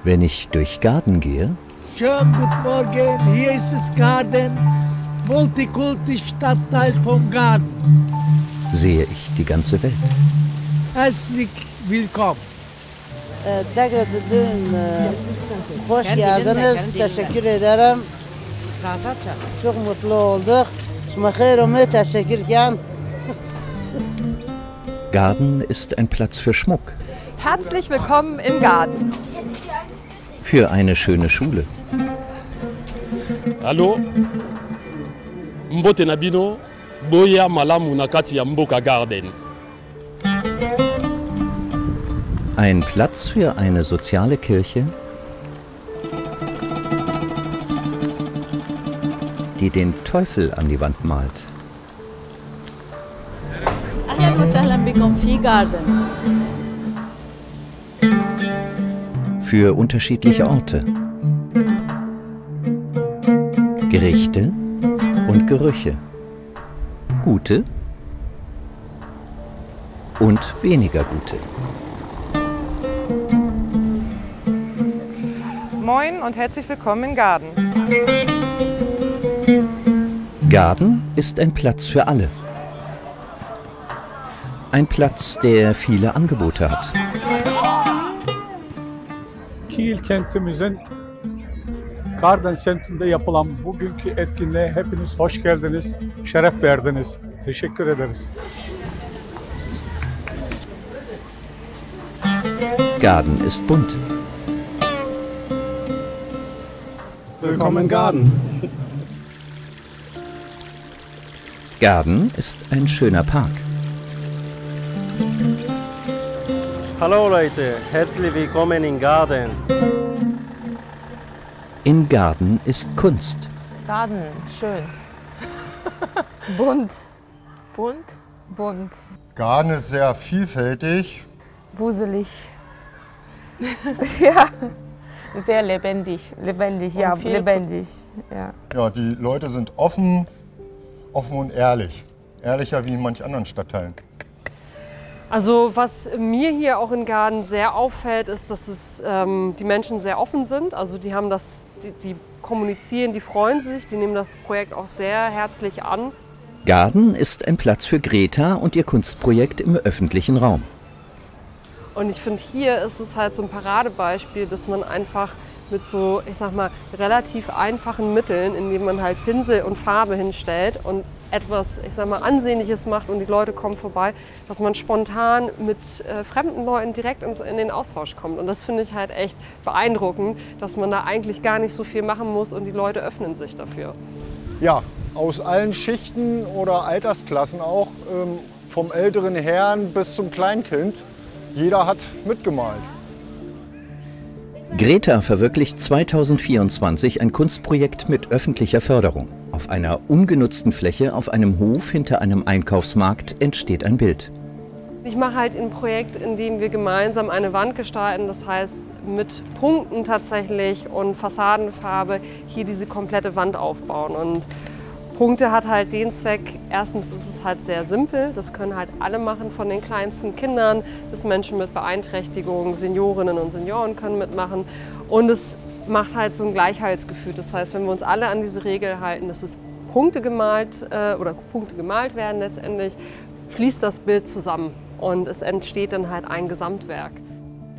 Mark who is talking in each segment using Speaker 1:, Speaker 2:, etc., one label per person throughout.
Speaker 1: Wenn ich durch Garden gehe,
Speaker 2: Schönen guten Morgen, hier ist das Garden, Multikulti-Stadtteil vom Garden.
Speaker 1: sehe ich die ganze Welt.
Speaker 2: Herzlich willkommen.
Speaker 3: Hoş geldiniz. Teşekkür ederim. Çok mutlu olduk. Şmakheyrome teşekkürken.
Speaker 1: Garden ist ein Platz für Schmuck,
Speaker 4: Herzlich willkommen im Garten.
Speaker 1: für eine schöne Schule,
Speaker 5: Allo, mbote na bino, boya malamu na kati ya Mboka Garden.
Speaker 1: ein Platz für eine soziale Kirche, die den Teufel an die Wand malt.
Speaker 6: أهلا وسهلا بكم في Garden.
Speaker 1: Für unterschiedliche Orte, Gerichte und Gerüche, gute und weniger gute.
Speaker 4: Moin und herzlich willkommen im Garten.
Speaker 1: Garden ist ein Platz für alle. Ein Platz, der viele Angebote hat.
Speaker 7: Kiel kentimizin Garden semtinde yapılan bugünkü etkinliğe hepiniz hoş geldiniz, şeref verdiniz. Teşekkür ederiz.
Speaker 1: Garden ist bunt.
Speaker 7: Willkommen im Garden.
Speaker 1: Garden ist ein schöner Park.
Speaker 8: Hallo Leute, herzlich willkommen in Garden.
Speaker 1: In Garden ist Kunst.
Speaker 6: Garten, schön. Bunt. Bunt? Bunt.
Speaker 9: Garden ist sehr vielfältig.
Speaker 6: Wuselig. Ja. Sehr lebendig. Lebendig, ja, viel lebendig. Ja.
Speaker 9: Ja, die Leute sind offen und ehrlich. Ehrlicher wie in manch anderen Stadtteilen.
Speaker 10: Also was mir hier auch in Garden sehr auffällt, ist, dass die Menschen sehr offen sind. Also die haben die kommunizieren, die freuen sich, die nehmen das Projekt auch sehr herzlich an.
Speaker 1: Garden ist ein Platz für Greta und ihr Kunstprojekt im öffentlichen Raum.
Speaker 10: Und ich finde, hier ist es halt so ein Paradebeispiel, dass man einfach mit so, ich sag mal, relativ einfachen Mitteln, indem man halt Pinsel und Farbe hinstellt und etwas, ich sag mal, Ansehnliches macht und die Leute kommen vorbei, dass man spontan mit fremden Leuten direkt in den Austausch kommt. Und das finde ich halt echt beeindruckend, dass man da eigentlich gar nicht so viel machen muss und die Leute öffnen sich dafür.
Speaker 9: Ja, aus allen Schichten oder Altersklassen auch, vom älteren Herrn bis zum Kleinkind. Jeder hat mitgemalt.
Speaker 1: Greta verwirklicht 2024 ein Kunstprojekt mit öffentlicher Förderung. Auf einer ungenutzten Fläche auf einem Hof hinter einem Einkaufsmarkt entsteht ein Bild.
Speaker 10: Ich mache halt ein Projekt, in dem wir gemeinsam eine Wand gestalten, das heißt mit Punkten tatsächlich und Fassadenfarbe hier diese komplette Wand aufbauen. Und Punkte hat halt den Zweck, erstens ist es halt sehr simpel, das können halt alle machen, von den kleinsten Kindern bis Menschen mit Beeinträchtigungen, Seniorinnen und Senioren können mitmachen. Und es macht halt so ein Gleichheitsgefühl, das heißt, wenn wir uns alle an diese Regel halten, dass es Punkte gemalt werden letztendlich, fließt das Bild zusammen und es entsteht dann halt ein Gesamtwerk.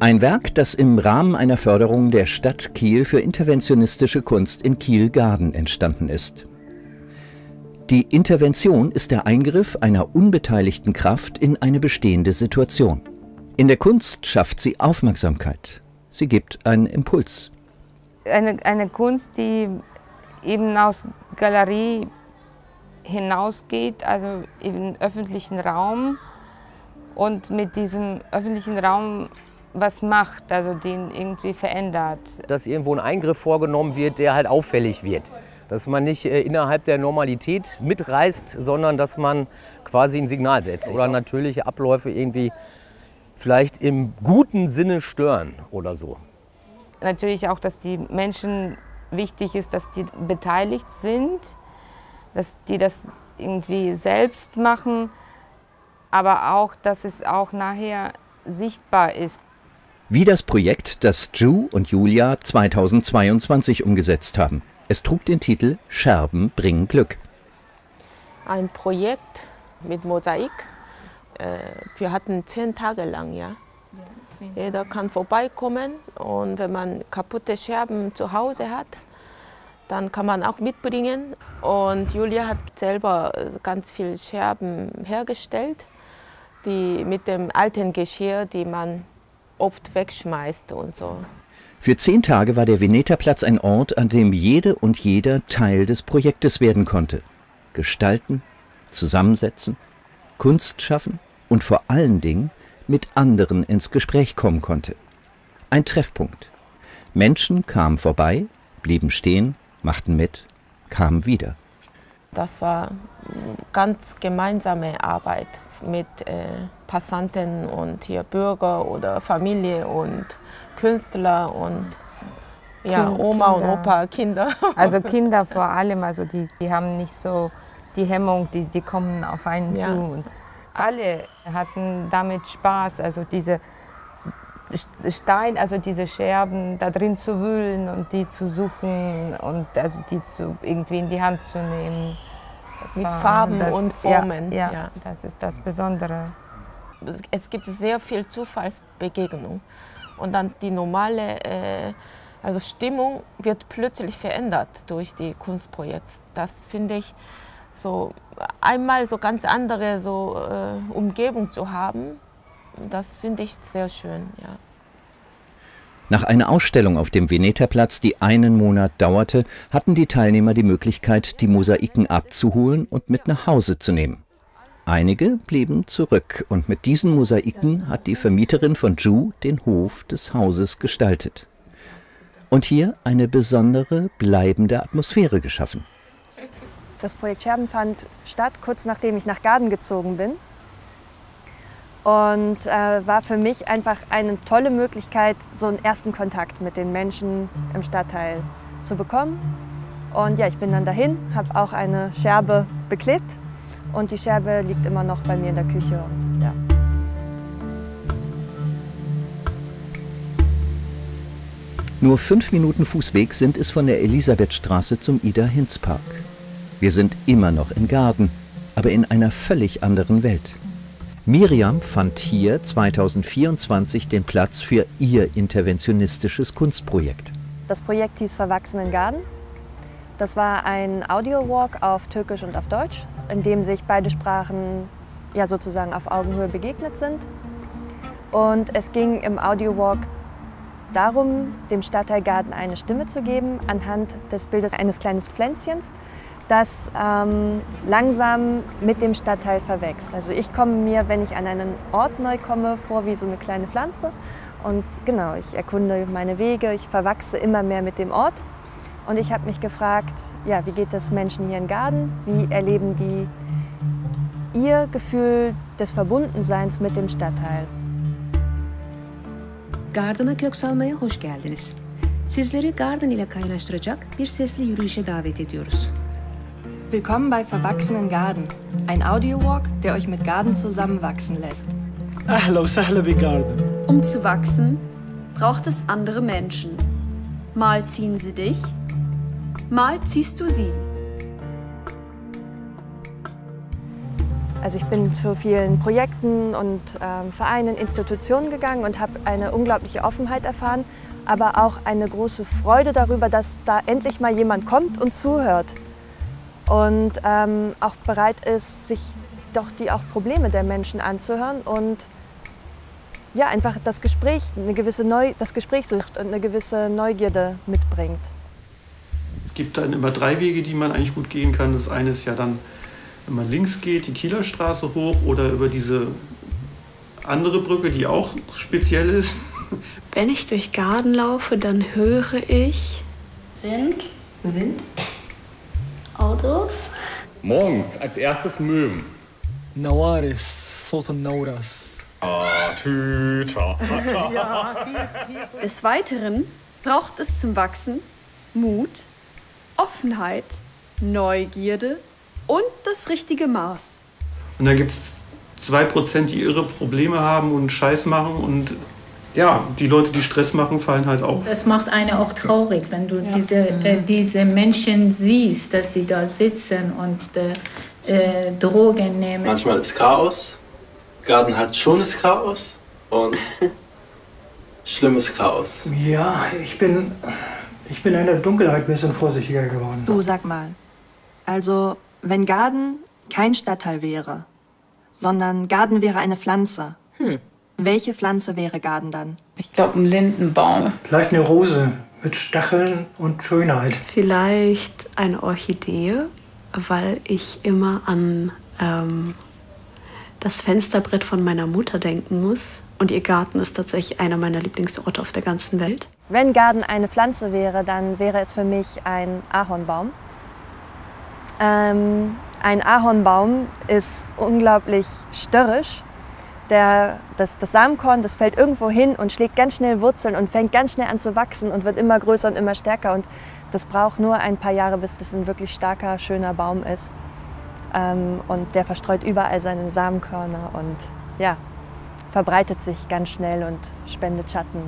Speaker 1: Ein Werk, das im Rahmen einer Förderung der Stadt Kiel für interventionistische Kunst in Kiel-Garden entstanden ist. Die Intervention ist der Eingriff einer unbeteiligten Kraft in eine bestehende Situation. In der Kunst schafft sie Aufmerksamkeit. Sie gibt einen Impuls.
Speaker 6: Eine Kunst, die eben aus Galerie hinausgeht, also im öffentlichen Raum und mit diesem öffentlichen Raum was macht, also den irgendwie verändert.
Speaker 11: Dass irgendwo ein Eingriff vorgenommen wird, der halt auffällig wird. Dass man nicht innerhalb der Normalität mitreißt, sondern dass man quasi ein Signal setzt oder natürliche Abläufe irgendwie vielleicht im guten Sinne stören oder so.
Speaker 6: Natürlich auch, dass die Menschen wichtig ist, dass die beteiligt sind, dass die das irgendwie selbst machen, aber auch, dass es auch nachher sichtbar ist.
Speaker 1: Wie das Projekt, das Ju und Julia 2022 umgesetzt haben. Es trug den Titel Scherben bringen Glück.
Speaker 12: Ein Projekt mit Mosaik. Wir hatten 10 Tage lang, ja. Jeder kann vorbeikommen und wenn man kaputte Scherben zu Hause hat, dann kann man auch mitbringen. Und Julia hat selber ganz viele Scherben hergestellt, die mit dem alten Geschirr, die man oft wegschmeißt und so.
Speaker 1: Für 10 Tage war der Veneta-Platz ein Ort, an dem jede und jeder Teil des Projektes werden konnte. Gestalten, zusammensetzen, Kunst schaffen und vor allen Dingen mit anderen ins Gespräch kommen konnte. Ein Treffpunkt. Menschen kamen vorbei, blieben stehen, machten mit, kamen wieder.
Speaker 12: Das war ganz gemeinsame Arbeit mit Passanten und hier Bürger oder Familie und Künstler und ja, Oma und Opa, Kinder.
Speaker 6: Also Kinder vor allem, also die haben nicht so die Hemmung, die kommen auf einen zu. Und alle hatten damit Spaß, also diese Stein, also diese Scherben da drin zu wühlen und die zu suchen und also die irgendwie in die Hand zu nehmen.
Speaker 12: Mit Farben und Formen.
Speaker 6: Ja, das ist das Besondere.
Speaker 12: Es gibt sehr viel Zufallsbegegnung und dann die normale also Stimmung wird plötzlich verändert durch die Kunstprojekte. Das finde ich so einmal so ganz andere so Umgebung zu haben. Das finde ich sehr schön, ja.
Speaker 1: Nach einer Ausstellung auf dem Veneta-Platz, die einen Monat dauerte, hatten die Teilnehmer die Möglichkeit, die Mosaiken abzuholen und mit nach Hause zu nehmen. Einige blieben zurück und mit diesen Mosaiken hat die Vermieterin von Ju den Hof des Hauses gestaltet. Und hier eine besondere, bleibende Atmosphäre geschaffen.
Speaker 13: Das Projekt Scherben fand statt, kurz nachdem ich nach Garden gezogen bin. Und war für mich einfach eine tolle Möglichkeit, so einen ersten Kontakt mit den Menschen im Stadtteil zu bekommen. Und ja, ich bin dann dahin, habe auch eine Scherbe beklebt und die Scherbe liegt immer noch bei mir in der Küche. Und, ja.
Speaker 1: Nur 5 Minuten Fußweg sind es von der Elisabethstraße zum Ida-Hinz-Park. Wir sind immer noch in Garden, aber in einer völlig anderen Welt. Miriam fand hier 2024 den Platz für ihr interventionistisches Kunstprojekt.
Speaker 13: Das Projekt hieß Verwachsen in Garden. Das war ein Audio-Walk auf Türkisch und auf Deutsch, in dem sich beide Sprachen ja sozusagen auf Augenhöhe begegnet sind. Und es ging im Audio-Walk darum, dem Stadtteil Garden eine Stimme zu geben anhand des Bildes eines kleinen Pflänzchens, das langsam mit dem Stadtteil verwächst. Also ich komme mir, wenn ich an einen Ort neu komme, vor wie so eine kleine Pflanze. Und genau, ich erkunde meine Wege, ich verwachse immer mehr mit dem Ort. Und ich habe mich gefragt, ja, wie geht es Menschen hier in Garden? Wie erleben die ihr Gefühl des Verbundenseins mit dem Stadtteil?
Speaker 14: Garden'a kök salmaya hoş geldiniz. Sizleri Garden ile kaynaştıracak bir sesli yürüyüşe davet ediyoruz.
Speaker 15: Willkommen bei Verwachsen in Garden, ein Audiowalk, der euch mit Garden zusammenwachsen lässt.
Speaker 16: أهلا وسهلا بGarden.
Speaker 17: Um zu wachsen, braucht es andere Menschen. Mal ziehen sie dich, mal ziehst du sie.
Speaker 13: Also ich bin zu vielen Projekten und Vereinen, Institutionen gegangen und habe eine unglaubliche Offenheit erfahren, aber auch eine große Freude darüber, dass da endlich mal jemand kommt und zuhört. Und auch bereit ist, sich doch die auch Probleme der Menschen anzuhören und ja, einfach das Gespräch, das Gespräch sucht und eine gewisse Neugierde mitbringt.
Speaker 16: Es gibt dann immer 3 Wege, die man eigentlich gut gehen kann. Das eine ist ja dann, wenn man links geht, die Kieler Straße hoch oder über diese andere Brücke, die auch speziell ist.
Speaker 17: Wenn ich durch Garden laufe, dann höre ich
Speaker 14: Wind.
Speaker 17: Autos.
Speaker 5: Morgens als erstes Möwen.
Speaker 2: Nawaris, Sultan Nauras.
Speaker 17: Des Weiteren braucht es zum Wachsen Mut, Offenheit, Neugierde und das richtige Maß.
Speaker 16: Und dann gibt es 2%, die irre Probleme haben und Scheiß machen und ja, die Leute, die Stress machen, fallen halt auf.
Speaker 18: Das macht einen auch traurig, wenn du diese Menschen siehst, dass sie da sitzen und Drogen nehmen.
Speaker 19: Manchmal ist Chaos. Garden hat schönes Chaos und schlimmes Chaos.
Speaker 20: Ja, ich bin in der Dunkelheit ein bisschen vorsichtiger geworden.
Speaker 15: Du, sag mal, also wenn Garden kein Stadtteil wäre, sondern Garden wäre eine Pflanze, welche Pflanze wäre Garden dann?
Speaker 18: Ich glaube, ein Lindenbaum.
Speaker 20: Vielleicht eine Rose mit Stacheln und Schönheit.
Speaker 21: Vielleicht eine Orchidee, weil ich immer an das Fensterbrett von meiner Mutter denken muss. Und ihr Garten ist tatsächlich einer meiner Lieblingsorte auf der ganzen Welt.
Speaker 13: Wenn Garden eine Pflanze wäre, dann wäre es für mich ein Ahornbaum. Ein Ahornbaum ist unglaublich störrisch. Das Samenkorn, das fällt irgendwo hin und schlägt ganz schnell Wurzeln und fängt ganz schnell an zu wachsen und wird immer größer und immer stärker. Und das braucht nur ein paar Jahre, bis das ein wirklich starker, schöner Baum ist. Und der verstreut überall seine Samenkörner und ja, verbreitet sich ganz schnell und spendet Schatten.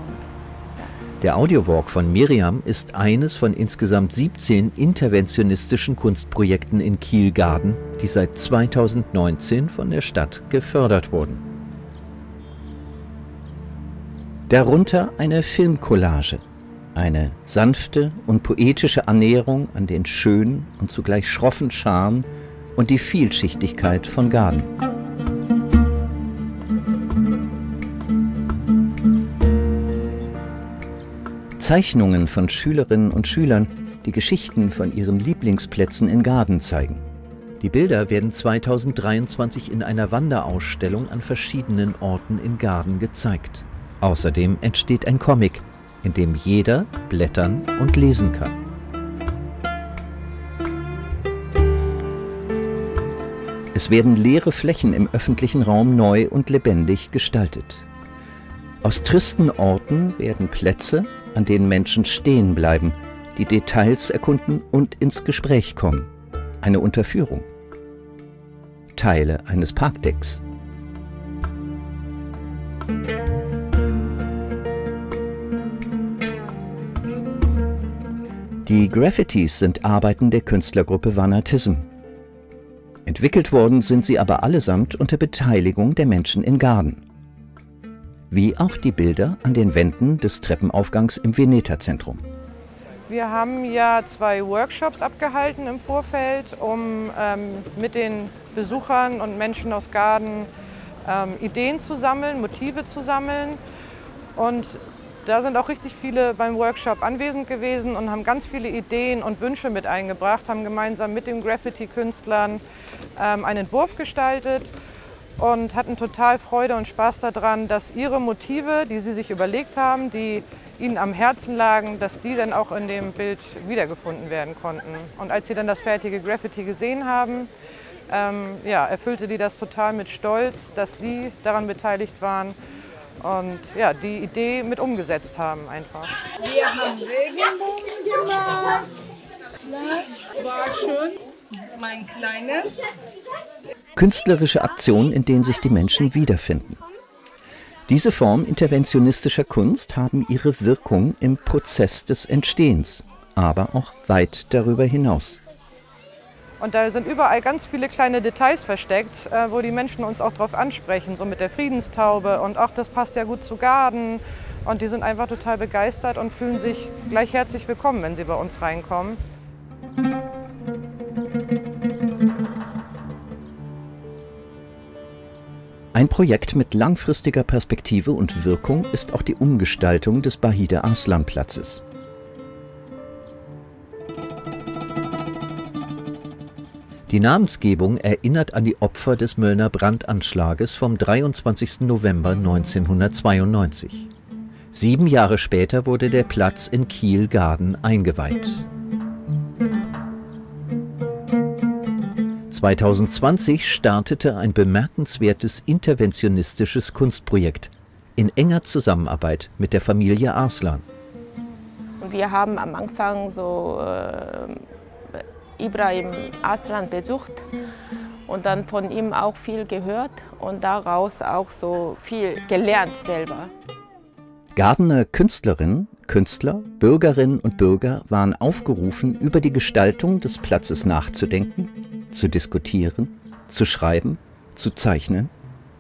Speaker 1: Der Audiowalk von Miriam ist eines von insgesamt 17 interventionistischen Kunstprojekten in Kiel-Garden, die seit 2019 von der Stadt gefördert wurden. Darunter eine Filmcollage, eine sanfte und poetische Annäherung an den schönen und zugleich schroffen Charme und die Vielschichtigkeit von Garden. Zeichnungen von Schülerinnen und Schülern, die Geschichten von ihren Lieblingsplätzen in Garden zeigen. Die Bilder werden 2023 in einer Wanderausstellung an verschiedenen Orten in Garden gezeigt. Außerdem entsteht ein Comic, in dem jeder blättern und lesen kann. Es werden leere Flächen im öffentlichen Raum neu und lebendig gestaltet. Aus tristen Orten werden Plätze, an denen Menschen stehen bleiben, die Details erkunden und ins Gespräch kommen. Eine Unterführung. Teile eines Parkdecks. Die Graffitis sind Arbeiten der Künstlergruppe Vanatism. Entwickelt worden sind sie aber allesamt unter Beteiligung der Menschen in Garden. Wie auch die Bilder an den Wänden des Treppenaufgangs im Veneta-Zentrum.
Speaker 4: Wir haben ja 2 Workshops abgehalten im Vorfeld, um mit den Besuchern und Menschen aus Garden Ideen zu sammeln, Motive zu sammeln. Und da sind auch richtig viele beim Workshop anwesend gewesen und haben ganz viele Ideen und Wünsche mit eingebracht, haben gemeinsam mit den Graffiti-Künstlern einen Entwurf gestaltet und hatten total Freude und Spaß daran, dass ihre Motive, die sie sich überlegt haben, die ihnen am Herzen lagen, dass die dann auch in dem Bild wiedergefunden werden konnten. Und als sie dann das fertige Graffiti gesehen haben, ja, erfüllte die das total mit Stolz, dass sie daran beteiligt waren und ja, die Idee mit umgesetzt haben einfach.
Speaker 18: Wir haben Regenbogen gemacht. Das war schön. Mein Kleines.
Speaker 1: Künstlerische Aktionen, in denen sich die Menschen wiederfinden. Diese Form interventionistischer Kunst haben ihre Wirkung im Prozess des Entstehens, aber auch weit darüber hinaus.
Speaker 4: Und da sind überall ganz viele kleine Details versteckt, wo die Menschen uns auch darauf ansprechen, so mit der Friedenstaube und ach, das passt ja gut zu Garden. Und die sind einfach total begeistert und fühlen sich gleich herzlich willkommen, wenn sie bei uns reinkommen.
Speaker 1: Ein Projekt mit langfristiger Perspektive und Wirkung ist auch die Umgestaltung des Bahide Arslan Platzes. Die Namensgebung erinnert an die Opfer des Möllner Brandanschlages vom 23. November 1992. 7 Jahre später wurde der Platz in Kiel-Garden eingeweiht. 2020 startete ein bemerkenswertes interventionistisches Kunstprojekt in enger Zusammenarbeit mit der Familie Arslan.
Speaker 12: Wir haben am Anfang so Ibrahim Arslan besucht und dann von ihm auch viel gehört und daraus auch so viel gelernt selber.
Speaker 1: Gardener Künstlerinnen, Künstler, Bürgerinnen und Bürger waren aufgerufen, über die Gestaltung des Platzes nachzudenken, zu diskutieren, zu schreiben, zu zeichnen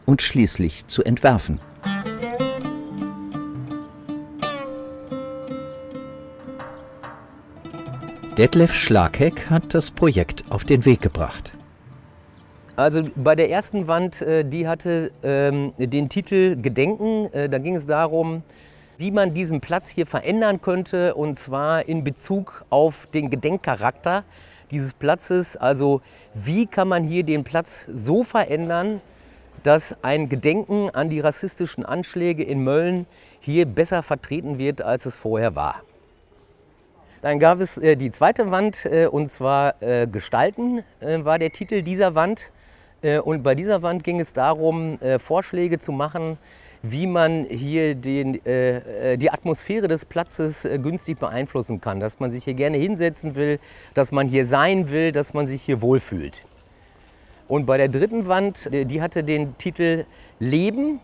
Speaker 1: und schließlich zu entwerfen. Detlef Schlagheck hat das Projekt auf den Weg gebracht.
Speaker 11: Also bei der ersten Wand, die hatte den Titel Gedenken. Da ging es darum, wie man diesen Platz hier verändern könnte, und zwar in Bezug auf den Gedenkcharakter dieses Platzes. Also wie kann man hier den Platz so verändern, dass ein Gedenken an die rassistischen Anschläge in Mölln hier besser vertreten wird, als es vorher war. Dann gab es die zweite Wand, und zwar Gestalten war der Titel dieser Wand. Und bei dieser Wand ging es darum, Vorschläge zu machen, wie man hier die Atmosphäre des Platzes günstig beeinflussen kann. Dass man sich hier gerne hinsetzen will, dass man hier sein will, dass man sich hier wohlfühlt. Und bei der dritten Wand, die hatte den Titel Leben.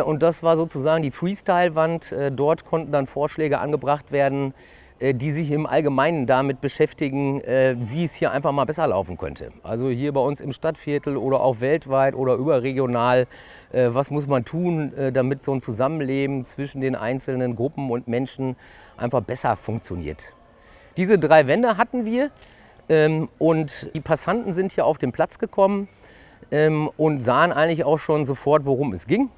Speaker 11: Und das war sozusagen die Freestyle-Wand. Dort konnten dann Vorschläge angebracht werden, die sich im Allgemeinen damit beschäftigen, wie es hier einfach mal besser laufen könnte. Also hier bei uns im Stadtviertel oder auch weltweit oder überregional, was muss man tun, damit so ein Zusammenleben zwischen den einzelnen Gruppen und Menschen einfach besser funktioniert. Diese 3 Wände hatten wir, und die Passanten sind hier auf den Platz gekommen und sahen eigentlich auch schon sofort, worum es ging.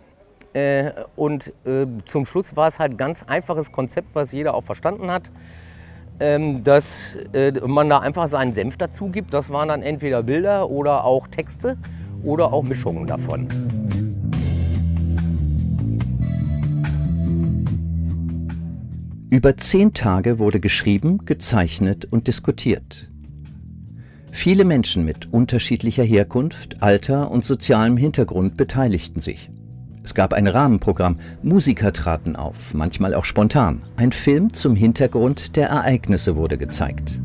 Speaker 11: Und zum Schluss war es halt ein ganz einfaches Konzept, was jeder auch verstanden hat, dass man da einfach seinen Senf dazu gibt. Das waren dann entweder Bilder oder auch Texte oder auch Mischungen davon.
Speaker 1: Über 10 Tage wurde geschrieben, gezeichnet und diskutiert. Viele Menschen mit unterschiedlicher Herkunft, Alter und sozialem Hintergrund beteiligten sich. Es gab ein Rahmenprogramm, Musiker traten auf, manchmal auch spontan. Ein Film zum Hintergrund der Ereignisse wurde gezeigt.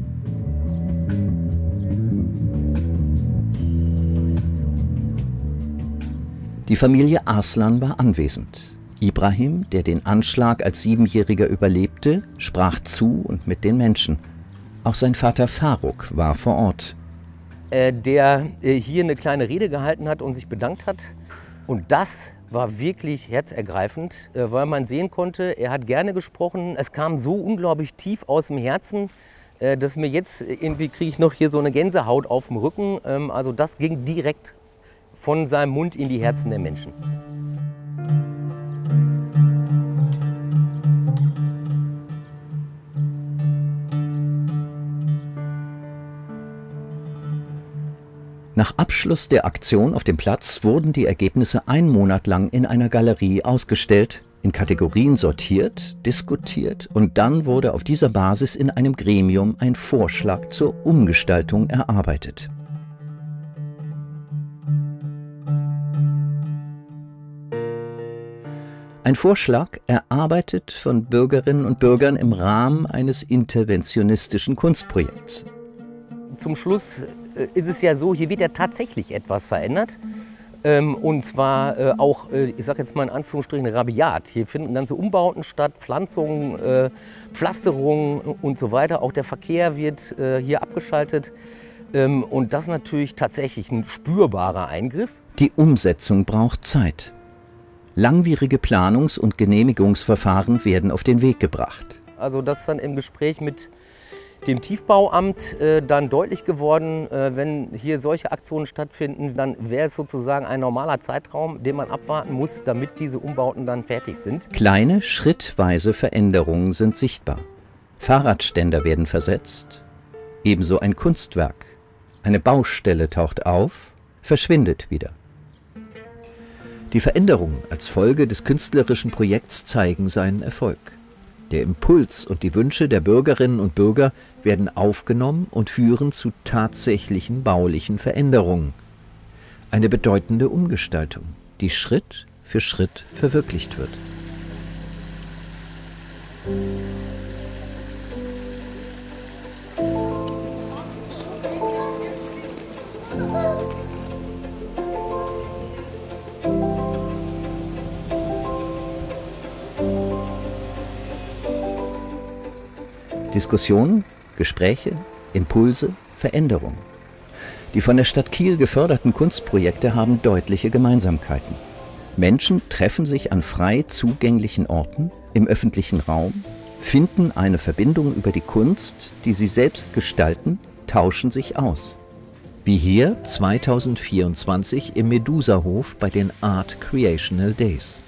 Speaker 1: Die Familie Arslan war anwesend. Ibrahim, der den Anschlag als 7-Jähriger überlebte, sprach zu und mit den Menschen. Auch sein Vater Faruk war vor Ort.
Speaker 11: Der hier eine kleine Rede gehalten hat und sich bedankt hat. Und das war wirklich herzergreifend, weil man sehen konnte, er hat gerne gesprochen. Es kam so unglaublich tief aus dem Herzen, dass mir jetzt irgendwie kriege ich noch hier so eine Gänsehaut auf dem Rücken. Also das ging direkt von seinem Mund in die Herzen der Menschen.
Speaker 1: Nach Abschluss der Aktion auf dem Platz wurden die Ergebnisse 1 Monat lang in einer Galerie ausgestellt, in Kategorien sortiert, diskutiert und dann wurde auf dieser Basis in einem Gremium ein Vorschlag zur Umgestaltung erarbeitet. Ein Vorschlag erarbeitet von Bürgerinnen und Bürgern im Rahmen eines interventionistischen Kunstprojekts.
Speaker 11: Zum Schluss ist es ja so, hier wird ja tatsächlich etwas verändert. Und zwar auch, ich sage jetzt mal in Anführungsstrichen, rabiat. Hier finden ganze Umbauten statt, Pflanzungen, Pflasterungen und so weiter. Auch der Verkehr wird hier abgeschaltet. Und das ist natürlich tatsächlich ein spürbarer Eingriff.
Speaker 1: Die Umsetzung braucht Zeit. Langwierige Planungs- und Genehmigungsverfahren werden auf den Weg gebracht.
Speaker 11: Also das ist dann im Gespräch mit dem Tiefbauamt dann deutlich geworden, wenn hier solche Aktionen stattfinden, dann wäre es sozusagen ein normaler Zeitraum, den man abwarten muss, damit diese Umbauten dann fertig sind.
Speaker 1: Kleine, schrittweise Veränderungen sind sichtbar. Fahrradständer werden versetzt, ebenso ein Kunstwerk. Eine Baustelle taucht auf, verschwindet wieder. Die Veränderungen als Folge des künstlerischen Projekts zeigen seinen Erfolg. Der Impuls und die Wünsche der Bürgerinnen und Bürger werden aufgenommen und führen zu tatsächlichen baulichen Veränderungen. Eine bedeutende Umgestaltung, die Schritt für Schritt verwirklicht wird. Diskussionen, Gespräche, Impulse, Veränderung. Die von der Stadt Kiel geförderten Kunstprojekte haben deutliche Gemeinsamkeiten. Menschen treffen sich an frei zugänglichen Orten, im öffentlichen Raum, finden eine Verbindung über die Kunst, die sie selbst gestalten, tauschen sich aus. Wie hier 2024 im Medusa-Hof bei den Art Creational Days.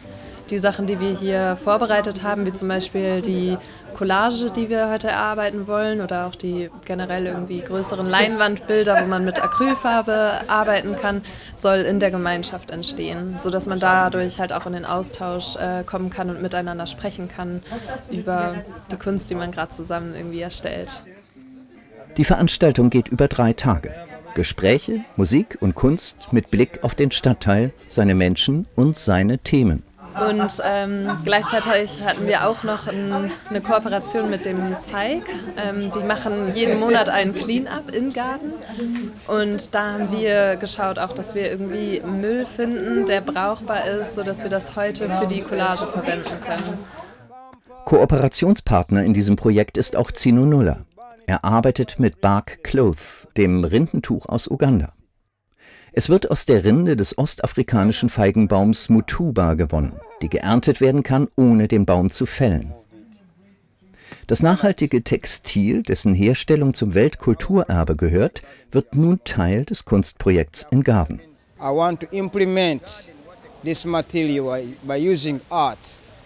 Speaker 3: Die Sachen, die wir hier vorbereitet haben, wie zum Beispiel die Collage, die wir heute erarbeiten wollen, oder auch die generell irgendwie größeren Leinwandbilder, wo man mit Acrylfarbe arbeiten kann, soll in der Gemeinschaft entstehen, sodass man dadurch halt auch in den Austausch kommen kann und miteinander sprechen kann über die Kunst, die man gerade zusammen irgendwie erstellt.
Speaker 1: Die Veranstaltung geht über 3 Tage. Gespräche, Musik und Kunst mit Blick auf den Stadtteil, seine Menschen und seine Themen.
Speaker 3: Und gleichzeitig hatten wir auch noch eine Kooperation mit dem Zeig. Die machen jeden Monat einen Clean-up in Garden. Und da haben wir geschaut, auch, dass wir irgendwie Müll finden, der brauchbar ist, sodass wir das heute für die Collage verwenden können.
Speaker 1: Kooperationspartner in diesem Projekt ist auch Zino Nuller. Er arbeitet mit Bark Cloth, dem Rindentuch aus Uganda. Es wird aus der Rinde des ostafrikanischen Feigenbaums Mutuba gewonnen, die geerntet werden kann, ohne den Baum zu fällen. Das nachhaltige Textil, dessen Herstellung zum Weltkulturerbe gehört, wird nun Teil des Kunstprojekts in Garden.
Speaker 22: I want to implement this material by using art,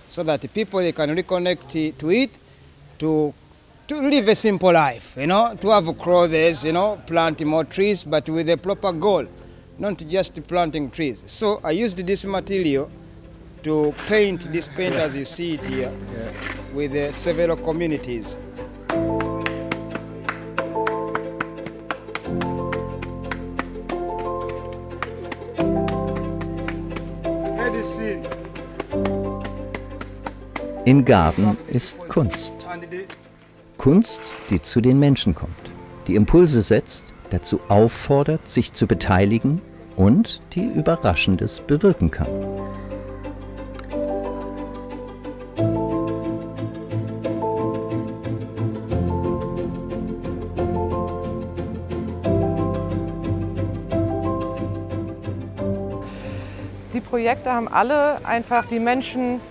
Speaker 22: so that the people they can reconnect to it, to live a simple life, to have clothes, planting more trees, but with a proper goal. Not just planting trees. So I used this material to paint this paint as you see it here, with several communities.
Speaker 1: In Garden ist Kunst. Kunst, die zu den Menschen kommt, die Impulse setzt, dazu auffordert, sich zu beteiligen und die Überraschendes bewirken kann.
Speaker 4: Die Projekte haben alle einfach die Menschen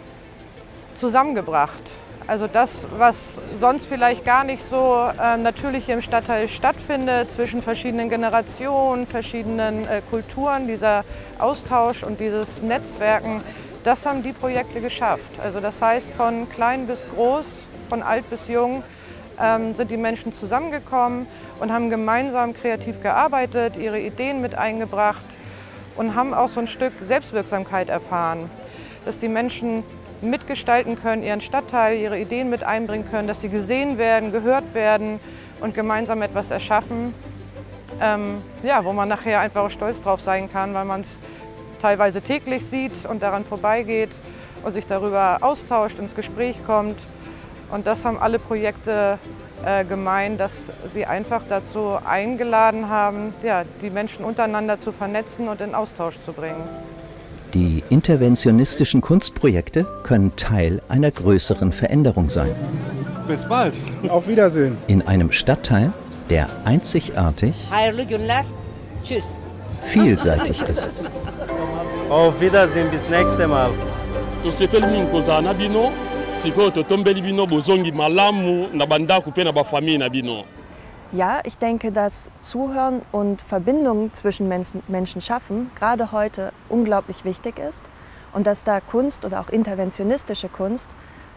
Speaker 4: zusammengebracht. Also das, was sonst vielleicht gar nicht so natürlich hier im Stadtteil stattfindet, zwischen verschiedenen Generationen, verschiedenen Kulturen, dieser Austausch und dieses Netzwerken, das haben die Projekte geschafft. Also das heißt, von klein bis groß, von alt bis jung, sind die Menschen zusammengekommen und haben gemeinsam kreativ gearbeitet, ihre Ideen mit eingebracht und haben auch so ein Stück Selbstwirksamkeit erfahren, dass die Menschen mitgestalten können, ihren Stadtteil, ihre Ideen mit einbringen können, dass sie gesehen werden, gehört werden und gemeinsam etwas erschaffen, wo man nachher einfach auch stolz drauf sein kann, weil man es teilweise täglich sieht und daran vorbeigeht und sich darüber austauscht, ins Gespräch kommt. Und das haben alle Projekte gemein, dass wir einfach dazu eingeladen haben, die Menschen untereinander zu vernetzen und in Austausch zu bringen.
Speaker 1: Die interventionistischen Kunstprojekte können Teil einer größeren Veränderung sein.
Speaker 7: Bis bald. Auf Wiedersehen.
Speaker 1: In einem Stadtteil, der einzigartig,
Speaker 23: Tschüss.
Speaker 1: vielseitig ist.
Speaker 8: Auf Wiedersehen, bis nächstes Mal.
Speaker 13: Ja, ich denke, dass Zuhören und Verbindungen zwischen Menschen schaffen, gerade heute unglaublich wichtig ist und dass da Kunst oder auch interventionistische Kunst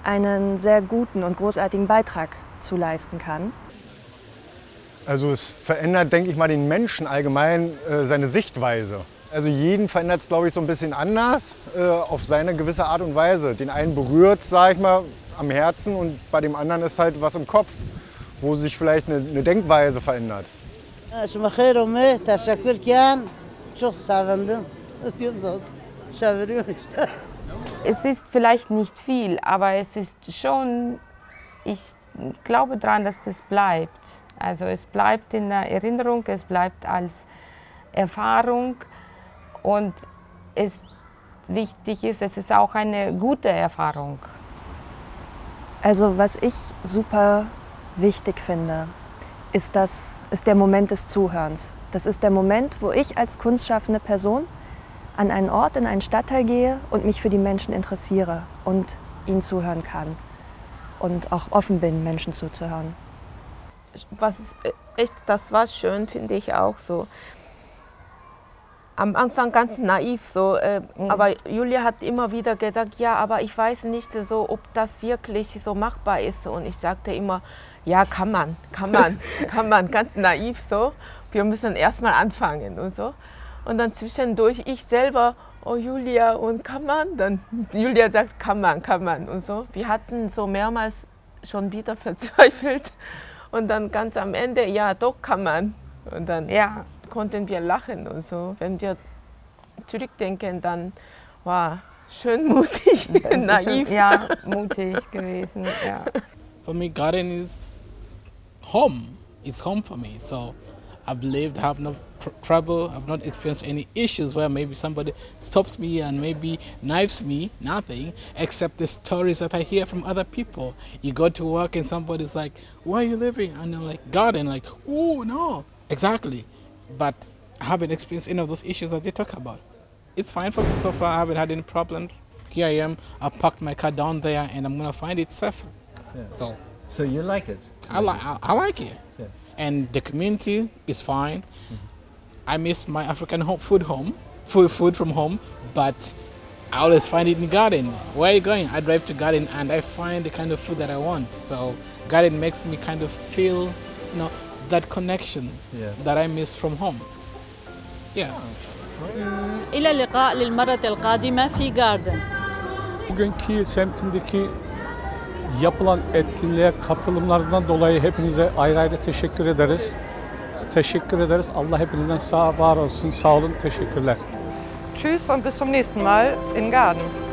Speaker 13: einen sehr guten und großartigen Beitrag zu leisten kann.
Speaker 9: Also es verändert, denke ich mal, den Menschen allgemein seine Sichtweise. Also jeden verändert es, glaube ich, so ein bisschen anders, auf seine gewisse Art und Weise. Den einen berührt es, sage ich mal, am Herzen und bei dem anderen ist halt was im Kopf, wo sich vielleicht eine Denkweise verändert.
Speaker 6: Es ist vielleicht nicht viel, aber es ist schon, ich glaube daran, dass es bleibt. Also es bleibt in der Erinnerung, es bleibt als Erfahrung und es wichtig ist, es ist auch eine gute Erfahrung.
Speaker 13: Also was ich super wichtig finde, ist der Moment des Zuhörens. Das ist der Moment, wo ich als kunstschaffende Person an einen Ort, in einen Stadtteil gehe und mich für die Menschen interessiere und ihnen zuhören kann. Und auch offen bin, Menschen zuzuhören.
Speaker 12: Das war schön, finde ich auch so. Am Anfang ganz naiv so, aber Julia hat immer wieder gesagt, ja, aber ich weiß nicht so, ob das wirklich so machbar ist. Und ich sagte immer, ja, kann man, ganz naiv so. Wir müssen erstmal anfangen und so. Und dann zwischendurch ich selber, oh Julia, und kann man? Dann Julia sagt, kann man und so. Wir hatten so mehrmals schon wieder verzweifelt. Und dann ganz am Ende, ja, doch kann man. Und dann konnten wir lachen und so. Wenn wir zurückdenken, dann war schön mutig, naiv.
Speaker 6: Ja, mutig gewesen, ja.
Speaker 5: For me, garden is home. It's home for me. So I've lived, have no trouble. I've not experienced any issues where maybe somebody stops me and maybe knives me. Nothing, except the stories that I hear from other people. You go to work and somebody's like, "Where are you living?" And I'm like, "Garden." Like, oh no, exactly. But I haven't experienced any of those issues that they talk about. It's fine for me so far. I haven't had any problems. Here I am. I parked my car down there, and I'm gonna find it safe.
Speaker 1: Yeah. So you like it?
Speaker 5: I like it. Yeah. And the community is fine. I miss my African food from home, but I always find it in the garden. Where are you going? I drive to garden and I find the kind of food that I want. So garden makes me kind of feel, that connection that I miss from home. Yeah.
Speaker 10: إلى اللقاء للمرة القادمة في Garden.
Speaker 14: Bugünkü semtindeki yapılan etkinliğe katılımlarından dolayı hepinize ayrı ayrı teşekkür ederiz. Teşekkür ederiz. Allah hepinizden var olsun. Sağ olun. Teşekkürler.
Speaker 4: Tschüss und bis zum nächsten Mal in Garden.